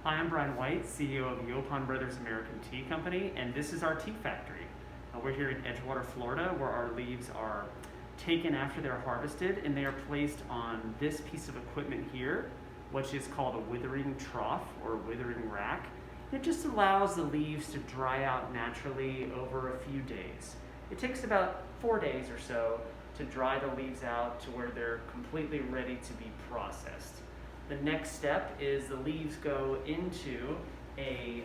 Hi, I'm Brian White, CEO of Yaupon Brothers American Tea Company, and this is our tea factory. We're here in Edgewater, Florida, where our leaves are taken after they're harvested, and they are placed on this piece of equipment here, which is called a withering trough or withering rack. It just allows the leaves to dry out naturally over a few days. It takes about 4 days or so to dry the leaves out to where they're completely ready to be processed. The next step is the leaves go into a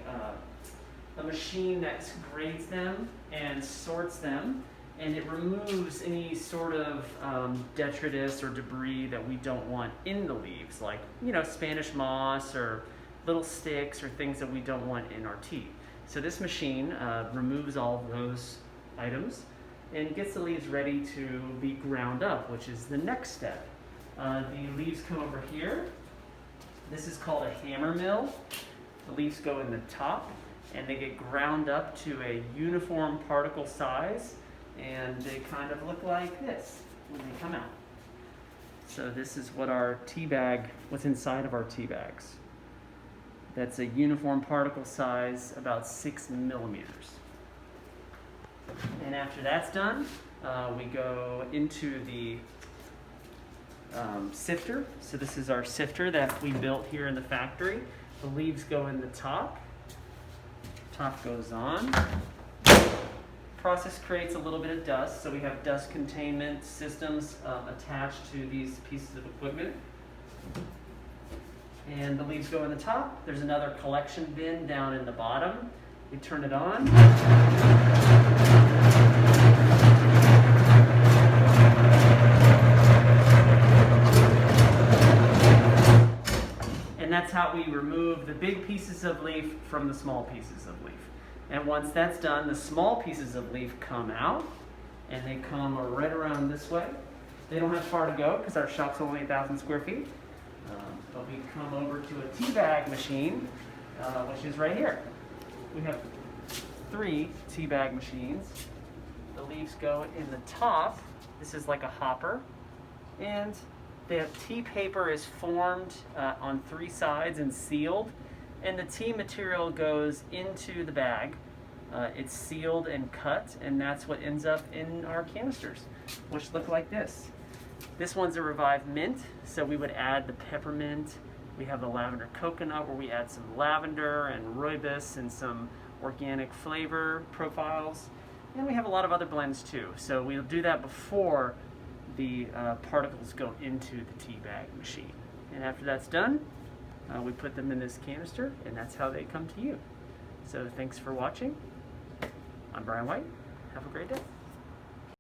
machine that grades them and sorts them, and it removes any sort of detritus or debris that we don't want in the leaves, like Spanish moss or little sticks or things that we don't want in our tea. So this machine removes all of those items and gets the leaves ready to be ground up, which is the next step. The leaves come over here. This is called a hammer mill. The leaves go in the top and they get ground up to a uniform particle size, and they kind of look like this when they come out. So this is what our tea bag, what's inside of our tea bags. That's a uniform particle size, about 6 millimeters. And after that's done, we go into the sifter. So this is our sifter that we built here in the factory. The leaves go in the top. Top goes on. Process creates a little bit of dust, so we have dust containment systems attached to these pieces of equipment. And the leaves go in the top. There's another collection bin down in the bottom. We turn it on. And that's how we remove the big pieces of leaf from the small pieces of leaf. And once that's done, the small pieces of leaf come out, and they come right around this way. They don't have far to go because our shop's only 1,000 square feet. But we come over to a tea bag machine, which is right here. We have 3 tea bag machines. The leaves go in the top. This is like a hopper. And the tea paper is formed on 3 sides and sealed, and the tea material goes into the bag. It's sealed and cut, and that's what ends up in our canisters, which look like this. This one's a revived mint, so we would add the peppermint. We have the lavender coconut, where we add some lavender and rooibos and some organic flavor profiles. And we have a lot of other blends too. So we'll do that before the particles go into the tea bag machine. And after that's done, we put them in this canister, and that's how they come to you. So thanks for watching. I'm Brian White. Have a great day.